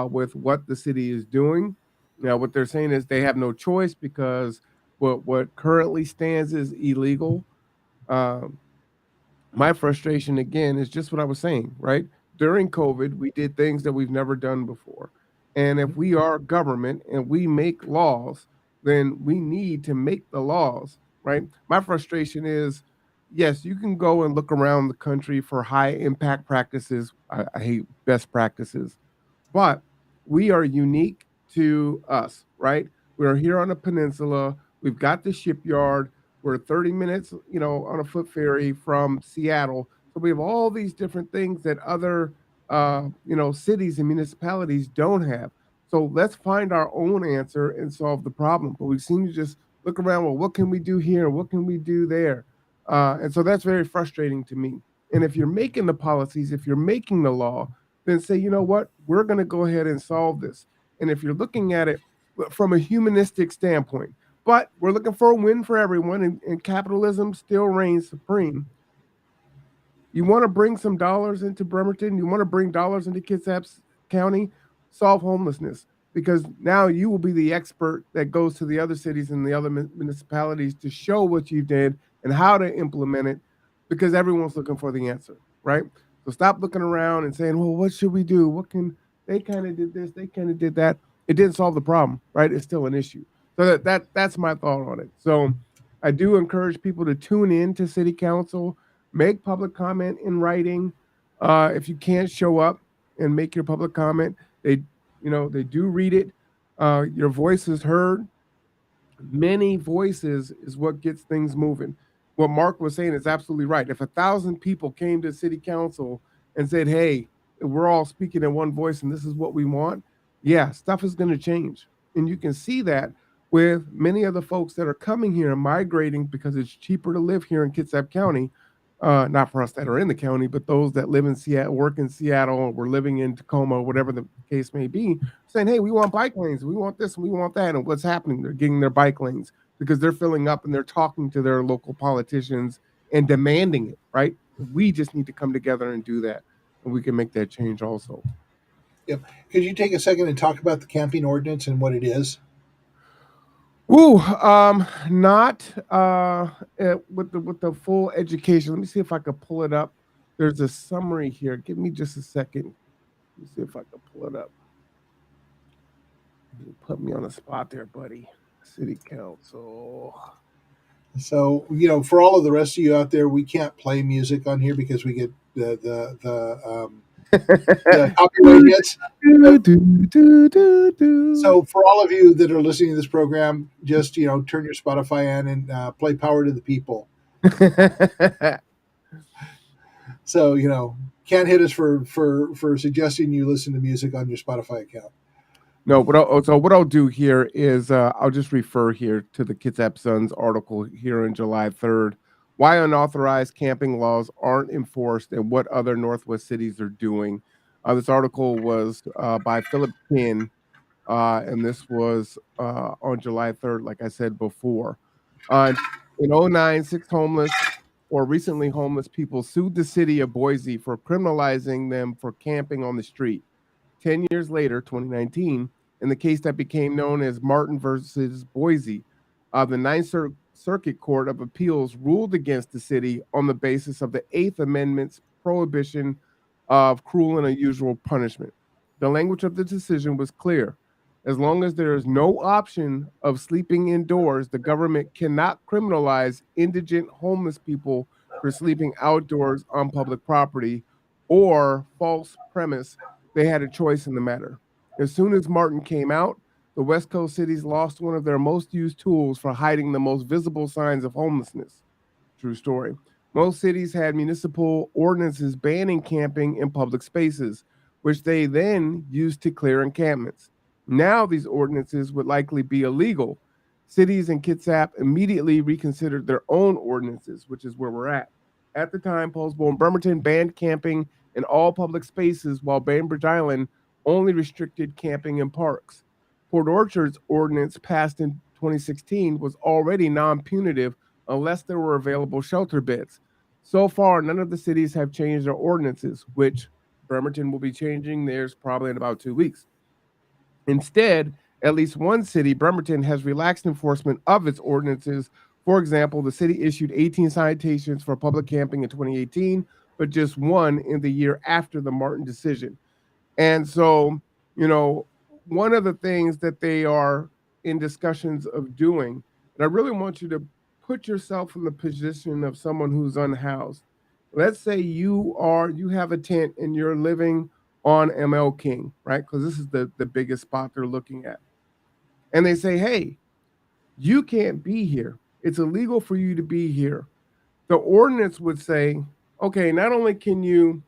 Speaker 1: with what the city is doing. Now, what they're saying is they have no choice because what currently stands is illegal. Um, my frustration again is just what I was saying, right? During COVID, we did things that we've never done before. And if we are government and we make laws, then we need to make the laws, right? My frustration is yes, you can go and look around the country for high impact practices. I hate best practices, but we are unique to us, right? We're here on a peninsula. We've got the shipyard. We're 30 minutes, on a foot ferry from Seattle. So we have all these different things that other, cities and municipalities don't have. So let's find our own answer and solve the problem. But we seem to just look around. Well, what can we do here? What can we do there? And so that's very frustrating to me. And if you're making the policies, if you're making the law, then say, you know what, we're going to go ahead and solve this. And if you're looking at it from a humanistic standpoint, but we're looking for a win for everyone, and capitalism still reigns supreme. You want to bring some dollars into Bremerton, you want to bring dollars into Kitsap County, solve homelessness, because now you will be the expert that goes to the other cities and the other municipalities to show what you did and how to implement it, because everyone's looking for the answer, right? So stop looking around and saying, well, what should we do? What can they kind of did this, they kind of did that. It didn't solve the problem, right? It's still an issue. So that's my thought on it. So I do encourage people to tune in to city council, make public comment in writing. If you can't show up and make your public comment, they do read it. Your voice is heard. Many voices is what gets things moving. What Mark was saying is absolutely right. If 1,000 people came to city council and said, "Hey, we're all speaking in one voice, and this is what we want," yeah, stuff is going to change, and you can see that with many of the folks that are coming here and migrating because it's cheaper to live here in Kitsap County. Not for us that are in the county, but those that live in Seattle, work in Seattle, or we're living in Tacoma, whatever the case may be, saying, "Hey, we want bike lanes, we want this, and we want that." And what's happening? They're getting their bike lanes because they're filling up and they're talking to their local politicians and demanding it, right? We just need to come together and do that, and we can make that change also.
Speaker 2: Yep. Could you take a second and talk about the camping ordinance and what it is?
Speaker 1: Ooh, not with the full education. Let me see if I could pull it up. There's a summary here. Give me just a second. Let me see if I can pull it up. You put me on the spot there, buddy. City council.
Speaker 2: So, for all of the rest of you out there, we can't play music on here because we get the copyright hits. So for all of you that are listening to this program, just turn your Spotify on and play "Power to the People." So can't hit us for suggesting you listen to music on your Spotify account.
Speaker 1: No, what I'll do here is I'll just refer here to the Kitsap Sun's article here on July 3rd. Why unauthorized camping laws aren't enforced and what other Northwest cities are doing. This article was by Philip Kinn, and this was on July 3rd, like I said before. Uh, in '09, 6 homeless or recently homeless people sued the city of Boise for criminalizing them for camping on the street. 10 years later, 2019, in the case that became known as Martin versus Boise, the Circuit Court of Appeals ruled against the city on the basis of the Eighth Amendment's prohibition of cruel and unusual punishment. The language of the decision was clear. As long as there is no option of sleeping indoors, the government cannot criminalize indigent homeless people for sleeping outdoors on public property or false premise they had a choice in the matter. As soon as Martin came out, the West Coast cities lost one of their most used tools for hiding the most visible signs of homelessness. True story. Most cities had municipal ordinances banning camping in public spaces, which they then used to clear encampments. Now these ordinances would likely be illegal. Cities in Kitsap immediately reconsidered their own ordinances, which is where we're at. At the time, Poulsbo and Bremerton banned camping in all public spaces, while Bainbridge Island only restricted camping in parks. Port Orchard's ordinance passed in 2016 was already non punitive unless there were available shelter beds. So far, none of the cities have changed their ordinances, which Bremerton will be changing theirs probably in about 2 weeks. Instead, at least one city, Bremerton, has relaxed enforcement of its ordinances. For example, the city issued 18 citations for public camping in 2018, but just one in the year after the Martin decision. And so, you know, one of the things that they are in discussions of doing, and I really want you to put yourself in the position of someone who's unhoused. Let's say you have a tent and you're living on ML King, right? Because this is the biggest spot they're looking at. And they say, hey, you can't be here. It's illegal for you to be here. The ordinance would say, okay, not only can you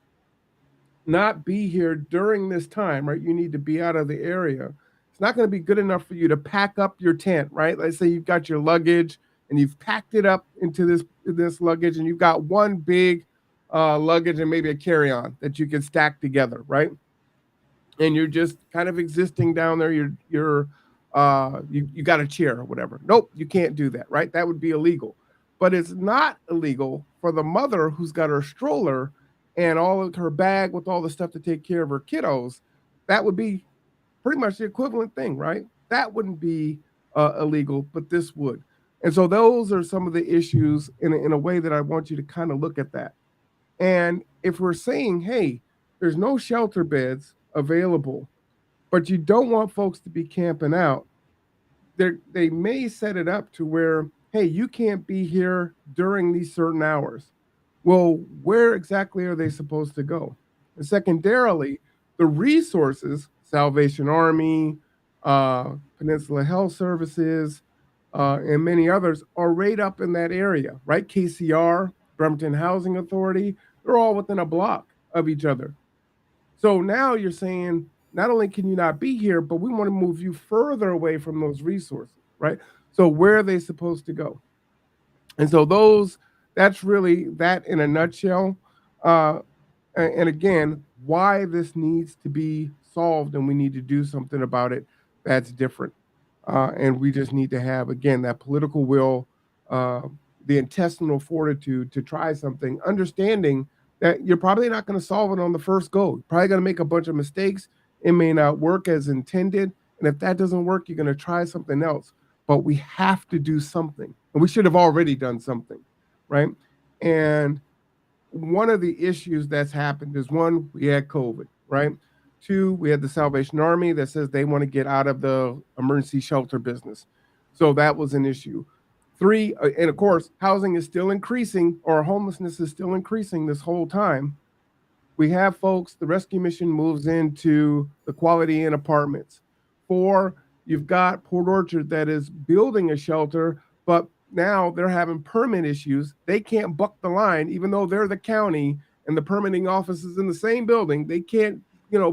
Speaker 1: not be here during this time, right? You need to be out of the area. It's not going to be good enough for you to pack up your tent, right? Let's say you've got your luggage and you've packed it up into this luggage, and you've got one big luggage and maybe a carry-on that you can stack together, right? And you're just kind of existing down there. You got a chair or whatever. Nope, you can't do that, right? That would be illegal. But it's not illegal for the mother who's got her stroller and all of her bag with all the stuff to take care of her kiddos. That would be pretty much the equivalent thing, right? That wouldn't be illegal, but this would. And so those are some of the issues in a way that I want you to kind of look at that. And if we're saying, hey, there's no shelter beds available, but you don't want folks to be camping out, they may set it up to where, hey, you can't be here during these certain hours. Well, where exactly are they supposed to go? And secondarily, the resources, Salvation Army, Peninsula Health Services, and many others are right up in that area, right? KCR, Bremerton Housing Authority, they're all within a block of each other. So now you're saying, not only can you not be here, but we want to move you further away from those resources, right? So where are they supposed to go? And so that's really that in a nutshell. And again, why this needs to be solved and we need to do something about it that's different. And we just need to have, again, that political will, uh, the intestinal fortitude to try something, understanding that you're probably not going to solve it on the first go. You're probably going to make a bunch of mistakes. It may not work as intended. And if that doesn't work, you're going to try something else. But we have to do something. And we should have already done something, right? And one of the issues that's happened is, one, we had COVID, right? Two, we had the Salvation Army that says they want to get out of the emergency shelter business. So that was an issue. Three, and of course, housing is still increasing, or homelessness is still increasing this whole time. we have folks, the rescue mission moves into the Quality Inn apartments. 4, you've got Port Orchard that is building a shelter, but now they're having permit issues. They can't buck the line, even though they're the county and the permitting office is in the same building. They can't,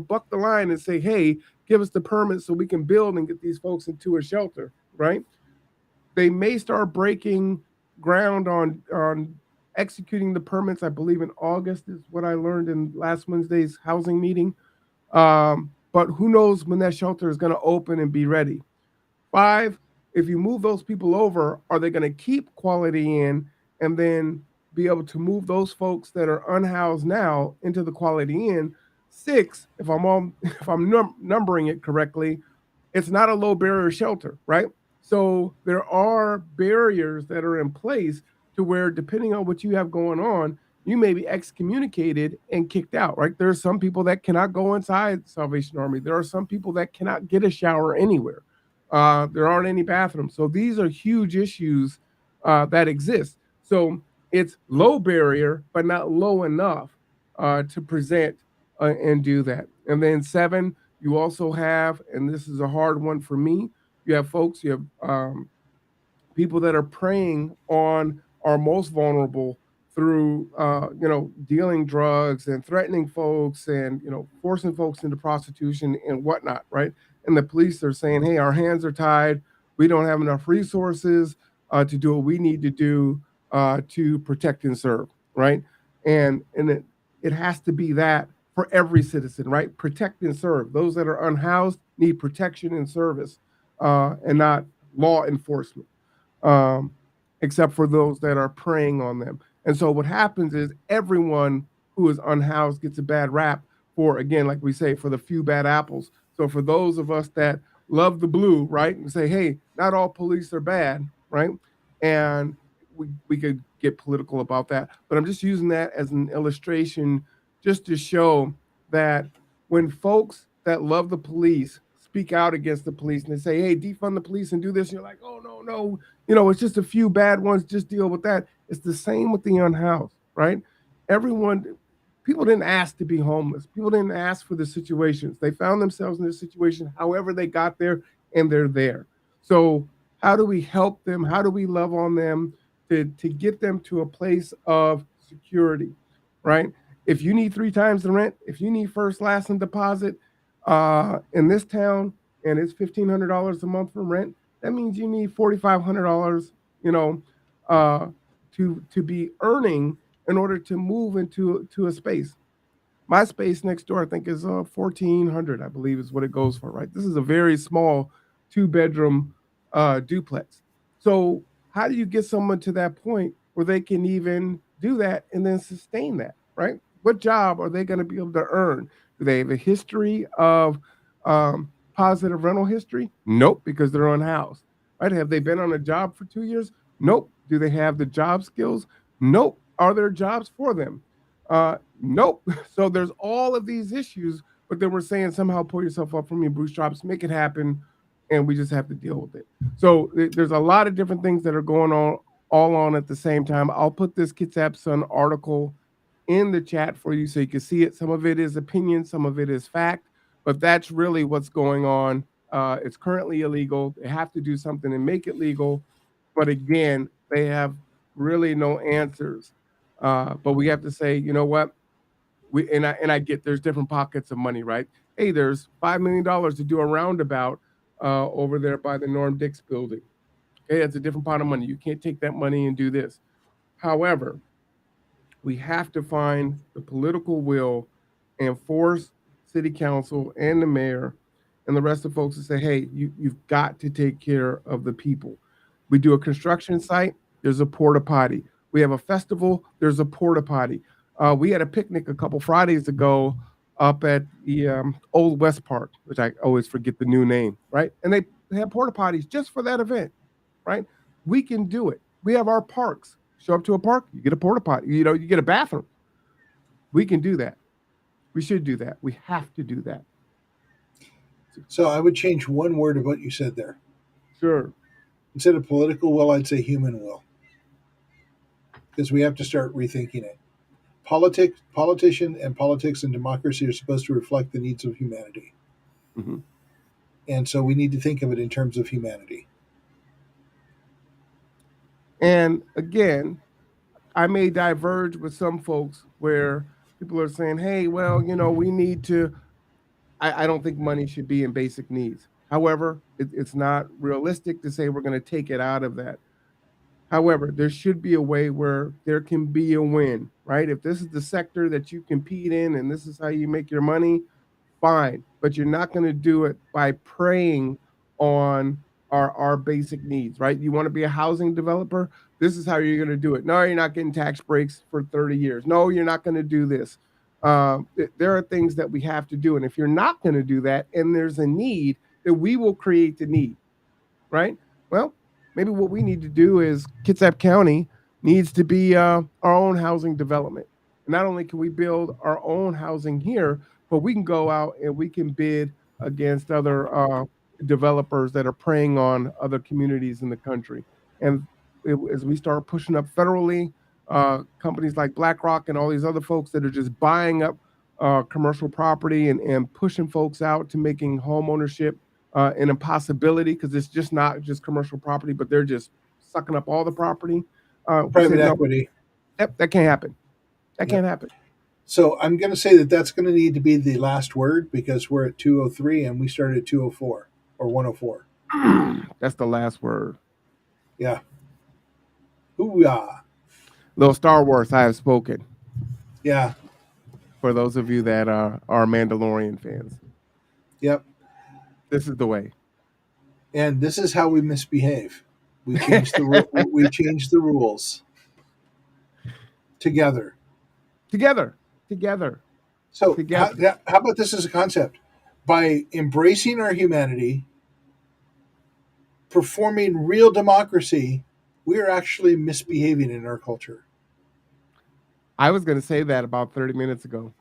Speaker 1: buck the line and say, hey, give us the permit so we can build and get these folks into a shelter, right? They may start breaking ground on executing the permits. I believe in August is what I learned in last Wednesday's housing meeting. But who knows when that shelter is going to open and be ready. 5, if you move those people over, are they going to keep Quality Inn and then be able to move those folks that are unhoused now into the Quality Inn? 6, if I'm numbering it correctly, it's not a low barrier shelter, right? So there are barriers that are in place to where, depending on what you have going on, you may be excommunicated and kicked out, right? There are some people that cannot go inside Salvation Army. There are some people that cannot get a shower anywhere. There aren't any bathrooms. So these are huge issues that exist. So it's low barrier, but not low enough to present and do that. And then 7, you also have, and this is a hard one for me, you have folks, you have people that are preying on our most vulnerable through, dealing drugs and threatening folks and, forcing folks into prostitution and whatnot, right? And the police are saying, hey, our hands are tied. We don't have enough resources to do what we need to do to protect and serve, right? And it has to be that for every citizen, right? Protect and serve. Those that are unhoused need protection and service and not law enforcement, um, except for those that are preying on them. And so what happens is everyone who is unhoused gets a bad rap for, again, like we say, for the few bad apples. So for those of us that love the blue, right, and say, hey, not all police are bad, right? And we could get political about that. But I'm just using that as an illustration just to show that when folks that love the police speak out against the police and they say, hey, defund the police and do this, and you're like, oh, no, it's just a few bad ones, just deal with that. It's the same with the unhoused, right? People didn't ask to be homeless. People didn't ask for the situations. They found themselves in this situation, however they got there, and they're there. So how do we help them? How do we love on them to get them to a place of security, right? If you need 3 times the rent, if you need first, last, and deposit in this town, and it's $1,500 a month for rent, that means you need $4,500, uh, to be earning in order to move into a space. My space next door, I think, is 1,400. I believe is what it goes for. Right. This is a very small 2-bedroom duplex. So how do you get someone to that point where they can even do that and then sustain that? Right. What job are they going to be able to earn? Do they have a history of positive rental history? Nope, because they're unhoused. Right? Have they been on a job for 2 years? Nope. Do they have the job skills? Nope. Are there jobs for them? Nope. So there's all of these issues, but then we're saying somehow pull yourself up from your bootstraps, make it happen, and we just have to deal with it. So there's a lot of different things that are going on all on at the same time. I'll put this Kitsap Sun article in the chat for you so you can see it. Some of it is opinion, some of it is fact, but that's really what's going on. It's currently illegal. They have to do something and make it legal. But again, they have really no answers. But we have to say, you know what? I get there's different pockets of money, right? Hey, there's $5 million to do a roundabout over there by the Norm Dix building. Okay, it's a different pot of money. You can't take that money and do this. However, we have to find the political will and force city council and the mayor and the rest of folks to say, hey, you've got to take care of the people. We do a construction site, there's a porta potty. We have a festival, there's a porta potty. We had a picnic a couple Fridays ago up at the Old West Park, which I always forget the new name, right? And they had porta potties just for that event, right? We can do it. We have our parks. Show up to a park, you get a porta potty, you get a bathroom. We can do that. We should do that. We have to do that.
Speaker 2: So I would change one word of what you said there.
Speaker 1: Sure.
Speaker 2: Instead of political will, I'd say human will. Because we have to start rethinking it. politician and politics and democracy are supposed to reflect the needs of humanity.
Speaker 1: Mhm.
Speaker 2: And so we need to think of it in terms of humanity.
Speaker 1: And again, I may diverge with some folks where people are saying, hey, well, we need to. I don't think money should be in basic needs. However, it's not realistic to say we're going to take it out of that. However, there should be a way where there can be a win, right? If this is the sector that you compete in and this is how you make your money, fine. But you're not going to do it by preying on our basic needs, right? You want to be a housing developer? This is how you're going to do it. No, you're not getting tax breaks for 30 years. No, you're not going to do this. There are things that we have to do. And if you're not going to do that and there's a need, then we will create the need, right? Well, maybe what we need to do is Kitsap County needs to be our own housing development. And not only can we build our own housing here, but we can go out and we can bid against other developers that are preying on other communities in the country. And as we start pushing up federally, companies like BlackRock and all these other folks that are just buying up commercial property and pushing folks out to making home ownership an impossibility because it's just not just commercial property, but they're just sucking up all the property.
Speaker 2: Private equity.
Speaker 1: Yep, that can't happen. That can't happen.
Speaker 2: So I'm going to say that that's going to need to be the last word because we're at 203 and we started at 204 or 104.
Speaker 1: That's the last word.
Speaker 2: Yeah. Hoo-yah.
Speaker 1: Little Star Wars, I have spoken.
Speaker 2: Yeah.
Speaker 1: For those of you that are Mandalorian fans.
Speaker 2: Yep.
Speaker 1: This is the way.
Speaker 2: And this is how we misbehave. We change we change the rules. Together. So
Speaker 1: together.
Speaker 2: How about this as a concept? By embracing our humanity, performing real democracy, we are actually misbehaving in our culture.
Speaker 1: I was going to say that about 30 minutes ago.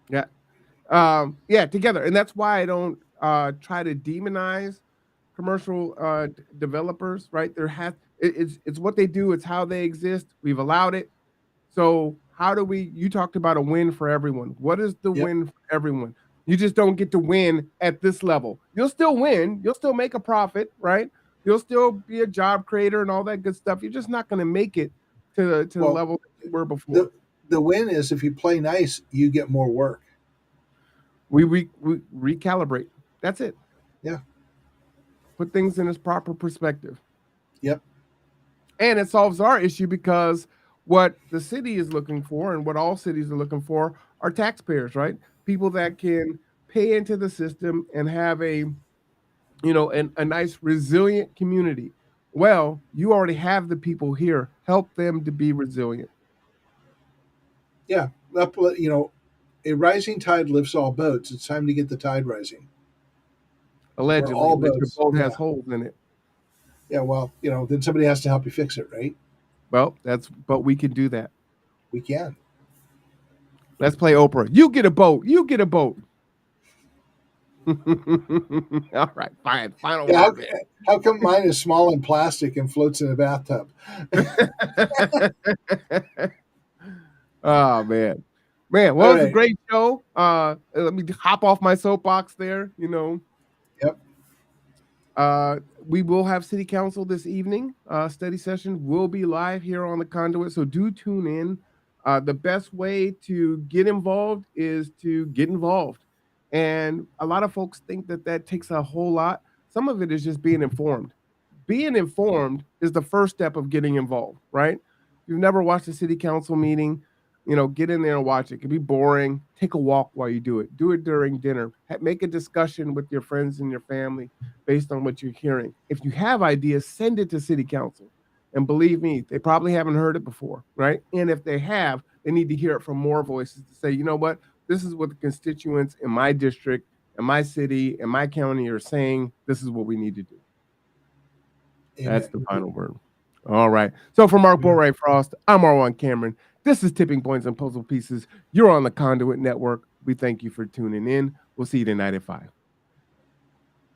Speaker 1: Yeah. Yeah, together. And that's why I don't try to demonize commercial developers, right? It's what they do, it's how they exist. We've allowed it. So how do you talked about a win for everyone. What is the win for everyone? You just don't get to win at this level. You'll still win. You'll still make a profit, right? You'll still be a job creator and all that good stuff. You're just not going to make it to the level that you were before.
Speaker 2: The win is if you play nice, you get more work.
Speaker 1: We recalibrate. That's it.
Speaker 2: Yeah.
Speaker 1: Put things in its proper perspective.
Speaker 2: Yep.
Speaker 1: And it solves our issue because what the city is looking for and what all cities are looking for are taxpayers, right? People that can pay into the system and have a nice resilient community. Well, you already have the people here. Help them to be resilient.
Speaker 2: Yeah. A rising tide lifts all boats. It's time to get the tide rising.
Speaker 1: Allegedly,
Speaker 2: all
Speaker 1: your
Speaker 2: boats.
Speaker 1: boat has holes in it.
Speaker 2: Yeah, well, then somebody has to help you fix it, right?
Speaker 1: Well, but we can do that.
Speaker 2: We can.
Speaker 1: Let's play Oprah. You get a boat. You get a boat. All right, fine. Final word.
Speaker 2: How come mine is small and plastic and floats in a bathtub?
Speaker 1: Oh man. Man, well, it was a great show. Let me hop off my soapbox there,
Speaker 2: Yep.
Speaker 1: We will have city council this evening. Study session will be live here on the Conduit, so do tune in. The best way to get involved is to get involved. And a lot of folks think that takes a whole lot. Some of it is just being informed. Being informed is the first step of getting involved, right? If you've never watched a city council meeting, get in there and watch it. It can be boring. Take a walk while you do it. Do it during dinner. Make a discussion with your friends and your family based on what you're hearing. If you have ideas, send it to city council. And believe me, they probably haven't heard it before, right? And if they have, they need to hear it from more voices to say, you know what? This is what the constituents in my district, in my city, in my county are saying. This is what we need to do. Amen. That's the final word. All right. So for Mark Boray Frost, I'm Marwan Cameron. This is Tipping Points and Puzzle Pieces. You're on the Conduit Network. We thank you for tuning in. We'll see you tonight at 5.